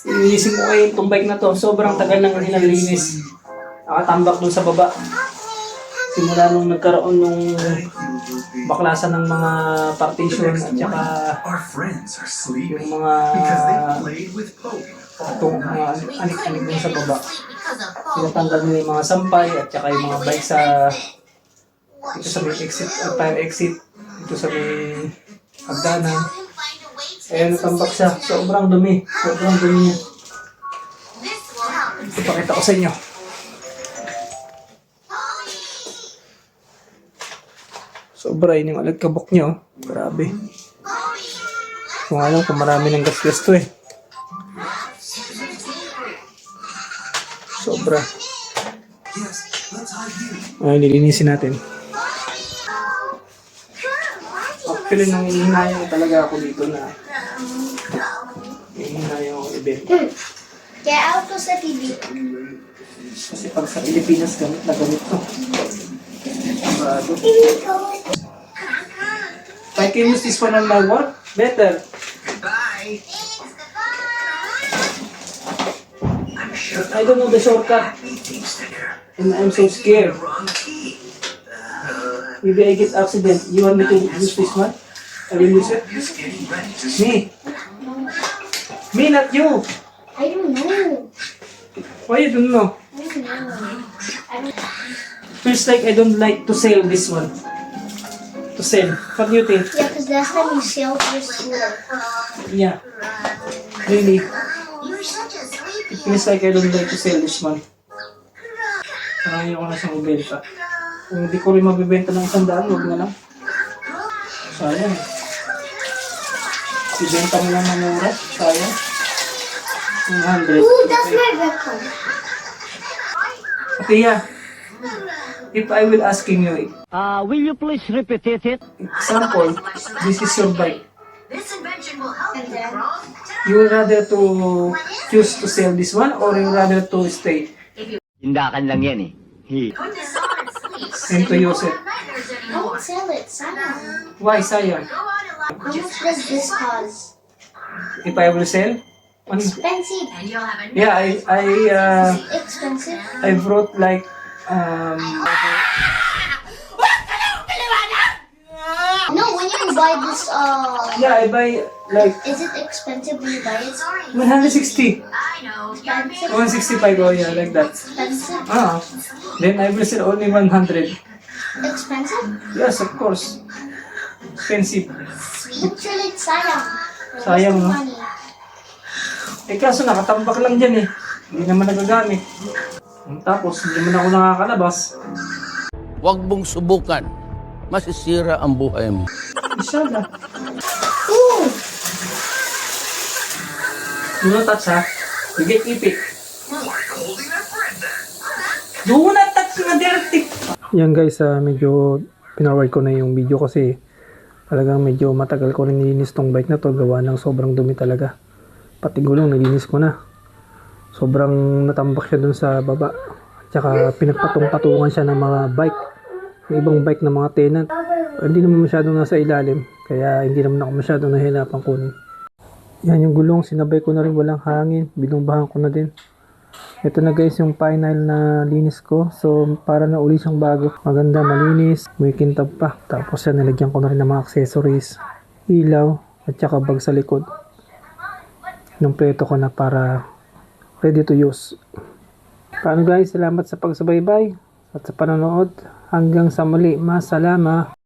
Iniisip ko kayo itong bike na to. Sobrang tagal nang hinalinis. Nakatambak dun sa baba. Simula nung nagkaroon nung baklasan ng mga partition at saka yung mga mga anik-anik dun sa baba. Sinatanggal nila yung mga sampay at saka yung mga bike sa ito sa may exit, fire exit, ito sa may hagdanan. Ayan, natambak siya. Sobrang dumi. Sobrang dumi niya. Ipakita ko sa inyo. Sobra yun yung alagkabok niya, oh. Grabe. Kung alam kung marami ng gas-gas to eh. Sobra. Ay, nilinisin natin. Actually, nang ihinayang talaga ako dito na ihinayang ako event. Kaya out ko sa TV. Kasi pag sa Pilipinas, gamit na gamit to. Sigurado. I can use this one on my work better. Bye. But I don't know the shortcut. And I'm so scared. Maybe I get accident. You want me to use this one? I will use it. Me. Me, not you. I don't know. Why you don't know? I don't know. Feels like I don't like to sell this one. To sell. What do you think? Yeah, because last time you sailed your scooter. Yeah. Really. You're such a It sleepy. feels like I don't like to sell this one. Parang ayoko na siyang mabenta. Kung hindi ko rin mabibenta ng 100, huwag na lang. Sayang. Ibenta mo lang ng mura. Sayang. 100. Ooh, that's my record. Atiya, if I will asking you, Will you please repeat it? example, this is your bike. This invention will help And you then? grow. You would rather to choose to sell this one or you rather to stay Tindakan lang yan eh. Put this on and sleep. and to use it? Nightmares I anymore. won't sell it. Sayang. Why, sayang? Go on and How much does this cost? If I will sell? Ano? Expensive. And you'll have a Yeah, Expensive. I brought like No, when you buy this, yeah, I buy like is it expensive when you buy it? sorry. 160, I know. You're big. 165, oh yeah, like that. Expensive? Then I will sell only 100. Expensive? Yes, of course. Expensive. Literally, it's sayang. You're Sayang, wasting no? money. Eh kaso nakatambak lang dyan eh. Hindi naman nagagamit. Tapos hindi naman ako nakakalabas. Huwag mong subukan. Masisira ang buhay mo. Isa na. Ooh! Do not touch ha. You get ipik. Do not touch na dirty. Yan guys, medyo pinaward ko na yung video kasi talagang medyo matagal ko rin nilinis tong bike na to. Gawa ng sobrang dumi talaga. Pati gulong nilinis ko na. Sobrang natambak siya dun sa baba. Tsaka pinagpatong-patungan siya ng mga bike. May ibang bike ng mga tenant. Hindi naman masyadong nasa ilalim. Kaya hindi naman ako masyadong nahihirapan kunin. Yan yung gulong. Sinabay ko na rin walang hangin. Binumbahan ko na din. Ito na guys yung final na linis ko. So para na uli siyang bago. Maganda, malinis. May kintab pa. Tapos yan nilagyan ko na rin ng mga accessories. Ilaw. At saka bag sa likod. Numpleto ko na para ready to use. Paano guys, salamat sa pagsubaybay at sa panonood. Hanggang sa muli, masalama.